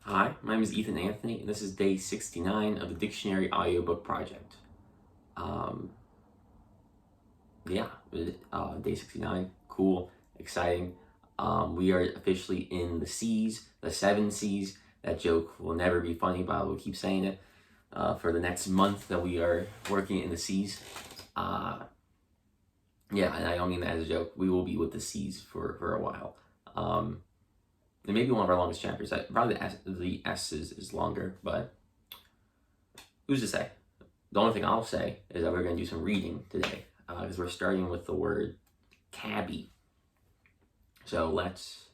Hi, my name is Ethan Anthony, and this is day 69 of the Dictionary Audiobook project. Um, Day 69, cool, exciting. We are officially in the C's, the 7 C's. That joke will never be funny, but I will keep saying it for the next month that we are working in the C's. And I don't mean that as a joke. We will be with the C's for a while. It may be one of our longest chapters. Probably the S is longer, but who's to say? The only thing I'll say is that we're going to do some reading today because we're starting with the word cabbie. So let's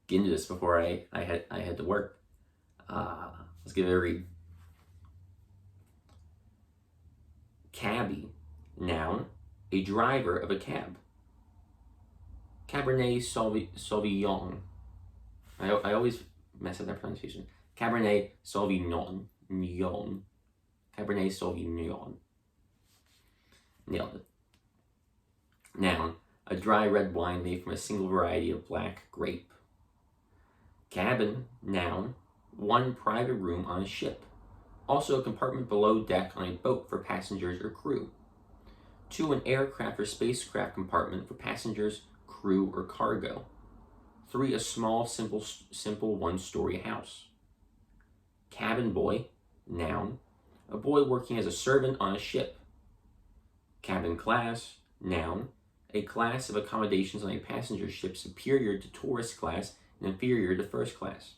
get into this before I head to work. Let's give it a read. Cabbie, noun, a driver of a cab. Cabernet Sauvignon. I always mess up that pronunciation. Cabernet Sauvignon. Cabernet Sauvignon. Nailed it. Noun, a dry red wine made from a single variety of black grape. Cabin, noun, one private room on a ship. Also a compartment below deck on a boat for passengers or crew. 2, an aircraft or spacecraft compartment for passengers, crew, or cargo. 3, a small, simple one-story house. Cabin boy, noun, a boy working as a servant on a ship. Cabin class, noun, a class of accommodations on a passenger ship superior to tourist class and inferior to first class.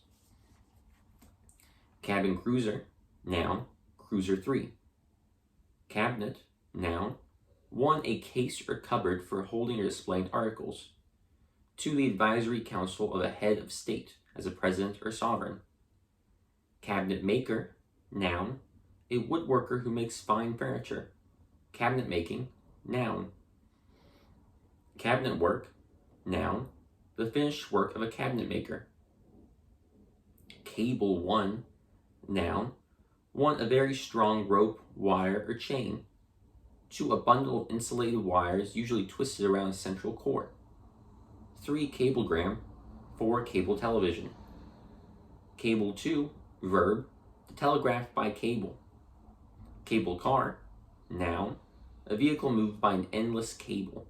Cabin cruiser, noun, cruiser 3. Cabinet, noun, 1, a case or cupboard for holding or displaying articles. 2, the advisory council of a head of state, as a president or sovereign. Cabinet maker, noun, a woodworker who makes fine furniture. Cabinet making, noun. Cabinet work, noun, the finished work of a cabinet maker. Cable 1, noun, 1, a very strong rope, wire, or chain. 2, a bundle of insulated wires usually twisted around a central cord. 3, cablegram. 4, cable television. Cable 2, verb, to telegraph by cable. Cable car, noun, a vehicle moved by an endless cable.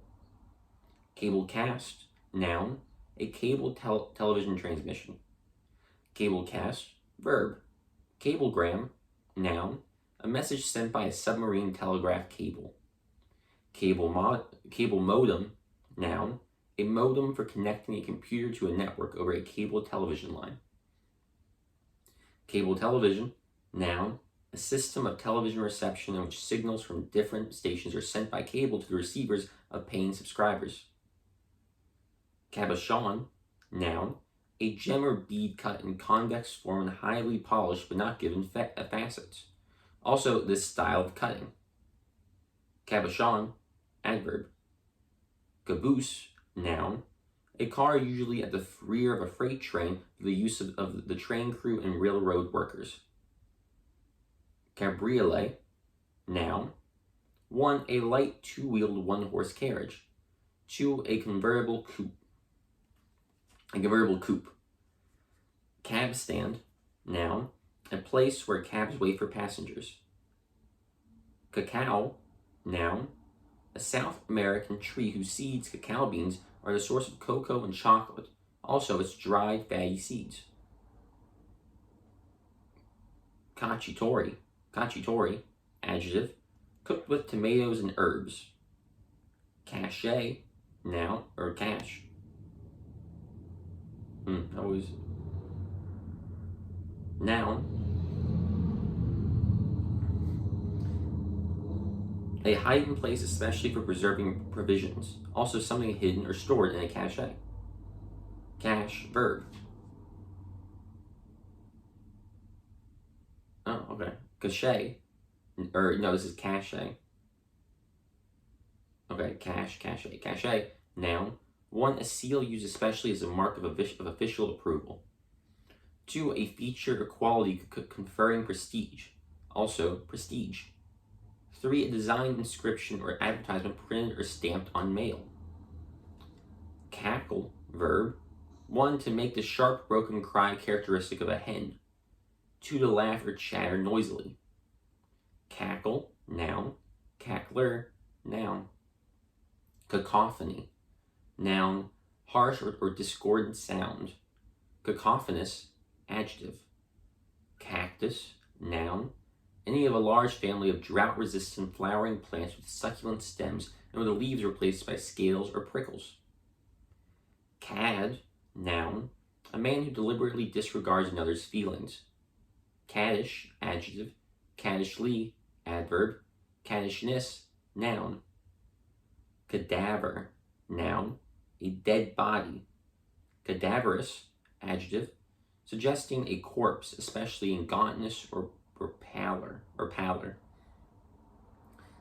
Cable cast, noun, a cable television transmission. Cable cast, verb. Cablegram, noun, a message sent by a submarine telegraph cable. Cable modem, noun, a modem for connecting a computer to a network over a cable television line. Cable television, noun, a system of television reception in which signals from different stations are sent by cable to the receivers of paying subscribers. Cabochon, noun, a gem or bead cut in convex form and highly polished but not given facets. Also, this style of cutting. Cabochon, adverb. Caboose, noun, a car usually at the rear of a freight train for the use of the train crew and railroad workers. Cabriolet, noun, 1, a light 2-wheeled one-horse carriage. 2, a convertible coupe. Cab stand, noun, a place where cabs wait for passengers. Cacao, noun, a South American tree whose seeds, cacao beans, are the source of cocoa and chocolate. Also, its dried, fatty seeds. Cacciatore, adjective, cooked with tomatoes and herbs. Cachet, noun, or cash. Noun, a hiding place especially for preserving provisions. Also something hidden or stored in a cache. Cache, verb. Oh, okay. Cache, this is cache. Okay, cache, noun, 1, a seal used especially as a mark of official approval. 2, a feature or quality conferring prestige. Also, prestige. 3, a design, inscription, or advertisement printed or stamped on mail. Cackle, verb. 1, to make the sharp, broken cry characteristic of a hen. 2 to laugh or chatter noisily. Cackle, noun. Cackler, noun. Cacophony, noun, harsh or discordant sound. Cacophonous, adjective. Cactus, noun, any of a large family of drought-resistant flowering plants with succulent stems and where the leaves are replaced by scales or prickles. Cad, noun, a man who deliberately disregards another's feelings. Caddish, adjective. Caddishly, adverb. Caddishness, noun. Cadaver, noun, a dead body. Cadaverous, adjective, suggesting a corpse, especially in gauntness or pallor.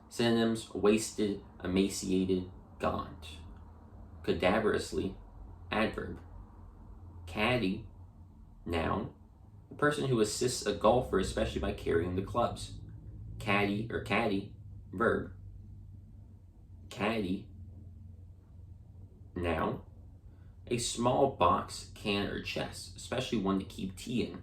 Synonyms: wasted, emaciated, gaunt. Cadaverously, adverb. Caddy, noun, the person who assists a golfer, especially by carrying the clubs. Caddy or caddy, verb. Caddy, noun, a small box, can, or chest, especially one to keep tea in.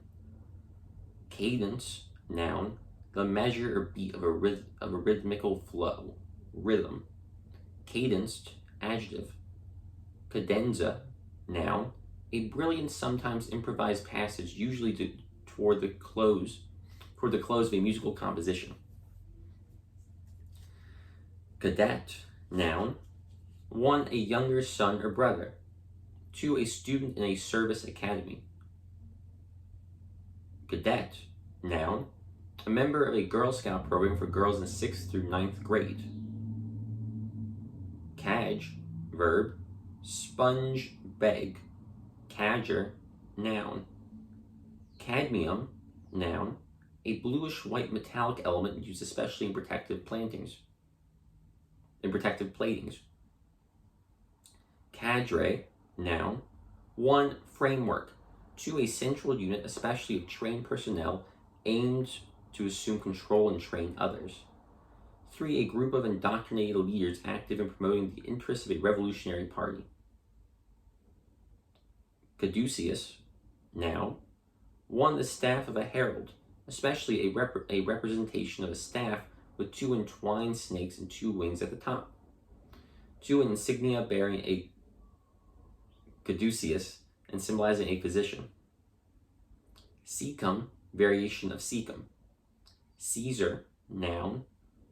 Cadence, noun, the measure or beat of a rhythmical flow, rhythm. Cadenced, adjective. Cadenza, noun, a brilliant, sometimes improvised passage, usually toward the close of a musical composition. Cadet, noun, 1, a younger son or brother. 2, a student in a service academy. Cadet, noun, a member of a Girl Scout program for girls in 6th through 9th grade. Cadge, verb. Sponge, beg. Cadger, noun. Cadmium, noun, a bluish-white metallic element used especially in protective platings. Cadre, noun, 1, framework. 2, a central unit, especially of trained personnel, aimed to assume control and train others. 3, a group of indoctrinated leaders active in promoting the interests of a revolutionary party. Caduceus, noun, 1, the staff of a herald, especially a representation of a staff with 2 entwined snakes and 2 wings at the top. 2, an insignia bearing a caduceus and symbolizing a physician. Caecum, variation of caecum. Caesar, noun,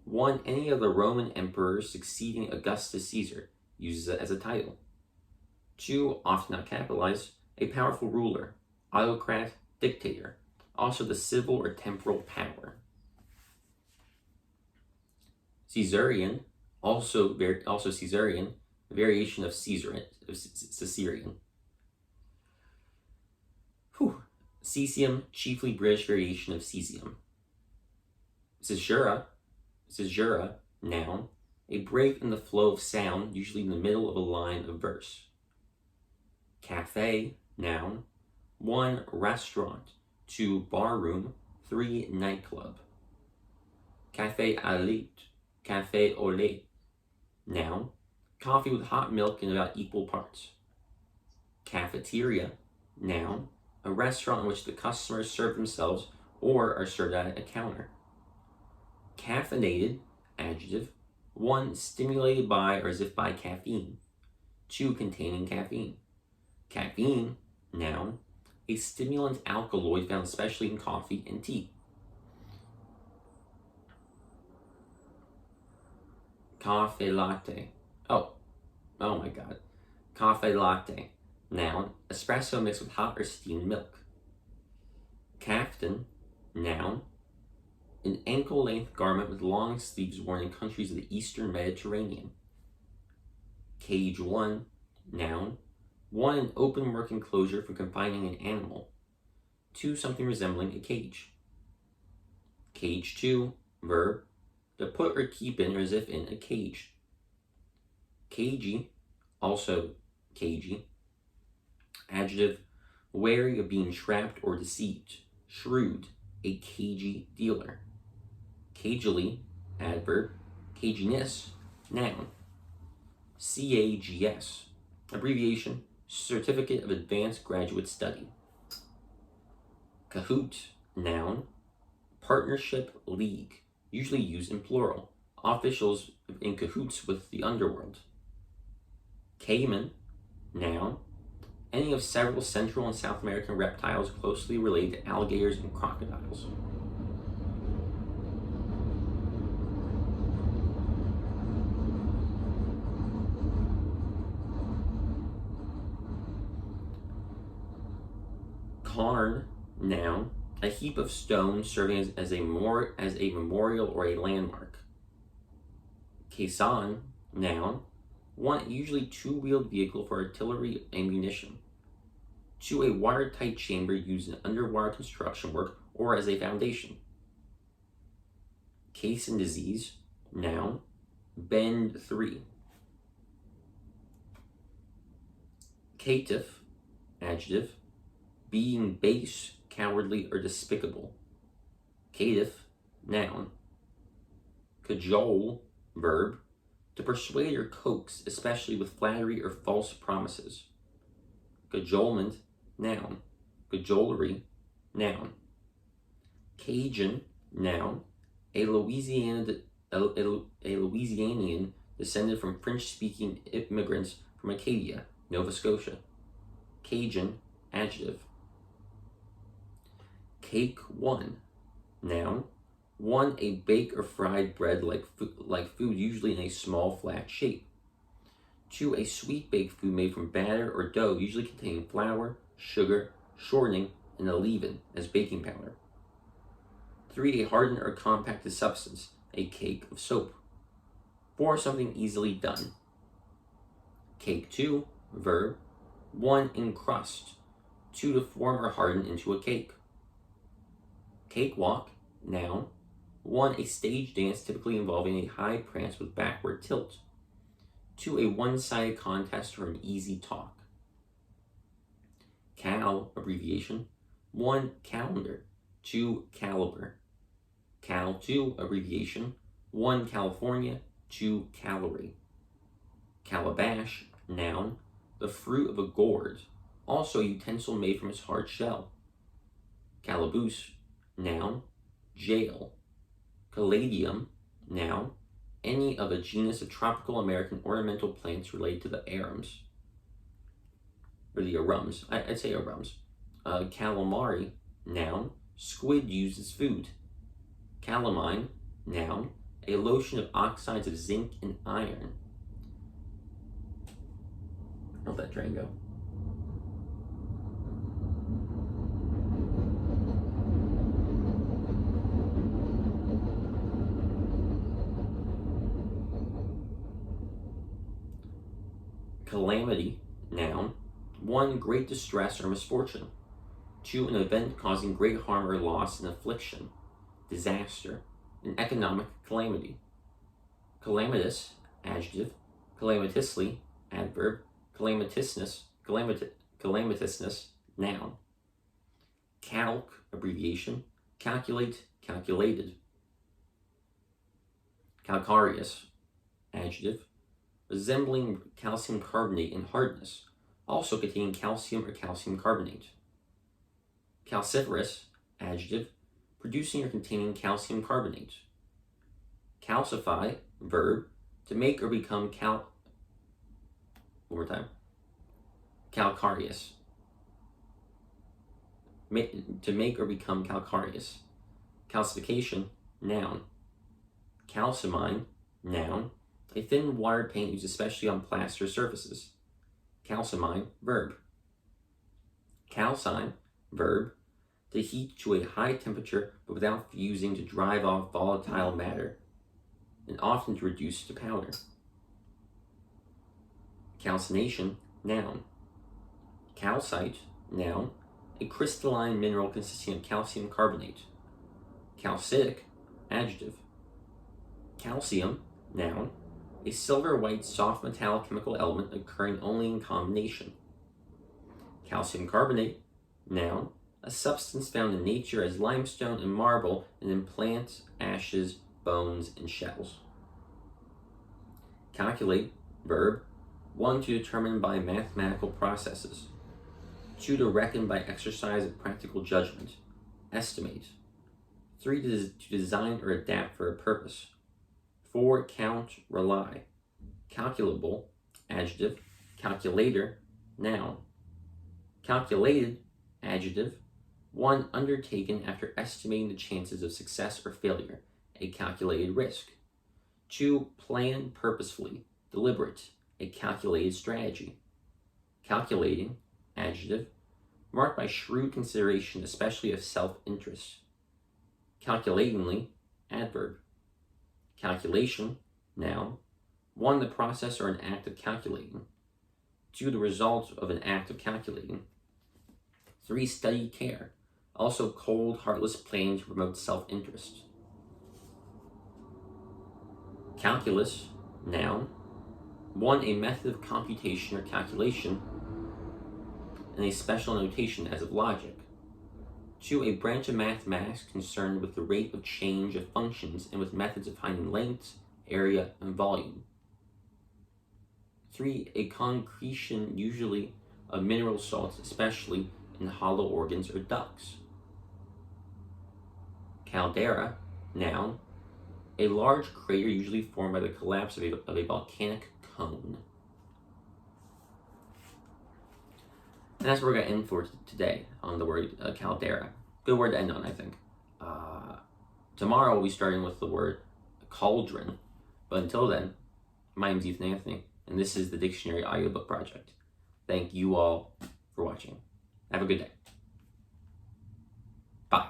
1, any of the Roman emperors succeeding Augustus Caesar, uses it as a title. 2, often not capitalized, a powerful ruler, autocrat, dictator, also the civil or temporal power. Caesarian, also Caesarian, variation of Caesarian. Cesium, chiefly British variation of cesium. Caesura, noun, a break in the flow of sound, usually in the middle of a line of verse. Cafe, noun, 1, restaurant. 2, barroom. 3, nightclub. Café au lait, noun, coffee with hot milk in about equal parts. Cafeteria, noun, a restaurant in which the customers serve themselves or are served at a counter. Caffeinated, adjective, 1, stimulated by or as if by caffeine. 2, containing caffeine. Caffeine, noun, a stimulant alkaloid found especially in coffee and tea. Cafe latte. Oh my god. Cafe latte, noun, espresso mixed with hot or steamed milk. Caftan, noun, an ankle-length garment with long sleeves worn in countries of the Eastern Mediterranean. Cage 1, noun, 1, an open work enclosure for confining an animal. 2, something resembling a cage. Cage 2, verb, to put or keep in or as if in a cage. Cagey, also cagey, adjective, wary of being trapped or deceived. Shrewd, a cagey dealer. Cagily, adverb. Caginess, noun. CAGS, abbreviation, Certificate of Advanced Graduate Study. Cahoot, noun. Partnership, league, usually used in plural. Officials in cahoots with the underworld. Caiman, noun. Any of several Central and South American reptiles closely related to alligators and crocodiles. Cairn, noun. A heap of stones serving as a memorial or a landmark. Caisson, noun. One usually two-wheeled vehicle for artillery ammunition. To a watertight chamber used in underwater construction work or as a foundation. Caisson disease, noun. Bend 3. Caitiff, adjective. Being base, cowardly, or despicable. Caitiff, noun. Cajole, verb. To persuade or coax, especially with flattery or false promises. Cajolement, noun. Cajolery, noun. Cajun, noun. A Louisianian descended from French-speaking immigrants from Acadia, Nova Scotia. Cajun, adjective. Cake 1, noun. 1, a baked or fried bread like food, usually in a small flat shape. 2, a sweet baked food made from batter or dough, usually containing flour, sugar, shortening, and a leaven as baking powder. 3, a hardened or compacted substance, a cake of soap. 4, something easily done. Cake 2, verb. 1, encrust. 2, to form or harden into a cake. Cakewalk, noun. 1, a stage dance typically involving a high prance with backward tilt. 2, a one-sided contest or an easy talk. Cal, abbreviation. 1, calendar. 2, caliber. Cal 2, abbreviation. 1, California. 2, calorie. Calabash, noun. The fruit of a gourd, also a utensil made from its hard shell. Calaboose, noun. Jail. Caladium, noun. Any of a genus of tropical American ornamental plants related to the arums. Or the arums. I'd say arums. Calamari, noun. Squid used as food. Calamine, noun. A lotion of oxides of zinc and iron. I'll let that drain go. Calamity, noun. 1, great distress or misfortune. 2, an event causing great harm or loss and affliction, disaster, an economic calamity. Calamitous, adjective. Calamitously, adverb. Calamitousness, noun. Calc, abbreviation. Calculate, calculated. Calcareous, adjective. Resembling calcium carbonate in hardness, also containing calcium or calcium carbonate. Calciferous, adjective. Producing or containing calcium carbonate. Calcify, verb. To make or become one more time. Calcareous. To make or become calcareous. Calcification, noun. Calcimine, noun. A thin water paint used especially on plaster surfaces. Calcimine, verb. Calcine, verb. To heat to a high temperature but without fusing to drive off volatile matter, and often to reduce to powder. Calcination, noun. Calcite, noun. A crystalline mineral consisting of calcium carbonate. Calcitic, adjective. Calcium, noun. A silver-white soft metallic chemical element occurring only in combination. Calcium carbonate, noun. A substance found in nature as limestone and marble and in plants, ashes, bones, and shells. Calculate, verb. 1, to determine by mathematical processes. 2, to reckon by exercise of practical judgment. estimate. 3, to design or adapt for a purpose. 4, count, rely. Calculable, adjective. Calculator, noun. Calculated, adjective. 1 undertaken after estimating the chances of success or failure, a calculated risk. 2, plan purposefully, deliberate, a calculated strategy. Calculating, adjective. Marked by shrewd consideration, especially of self-interest. Calculatingly, adverb. Calculation, noun. 1, the process or an act of calculating. 2, the result of an act of calculating. 3, studied care. Also cold, heartless planning to promote self-interest. Calculus, noun. 1, a method of computation or calculation, and a special notation as of logic. 2, a branch of mathematics concerned with the rate of change of functions and with methods of finding length, area, and volume. 3, a concretion usually of mineral salts, especially in hollow organs or ducts. Caldera, noun. A large crater usually formed by the collapse of a volcanic cone. And that's where we're going to end for today on the word caldera. Good word to end on, I think. Tomorrow we'll be starting with the word cauldron. But until then, my name is Ethan Anthony, and this is the Dictionary Audiobook Project. Thank you all for watching. Have a good day. Bye.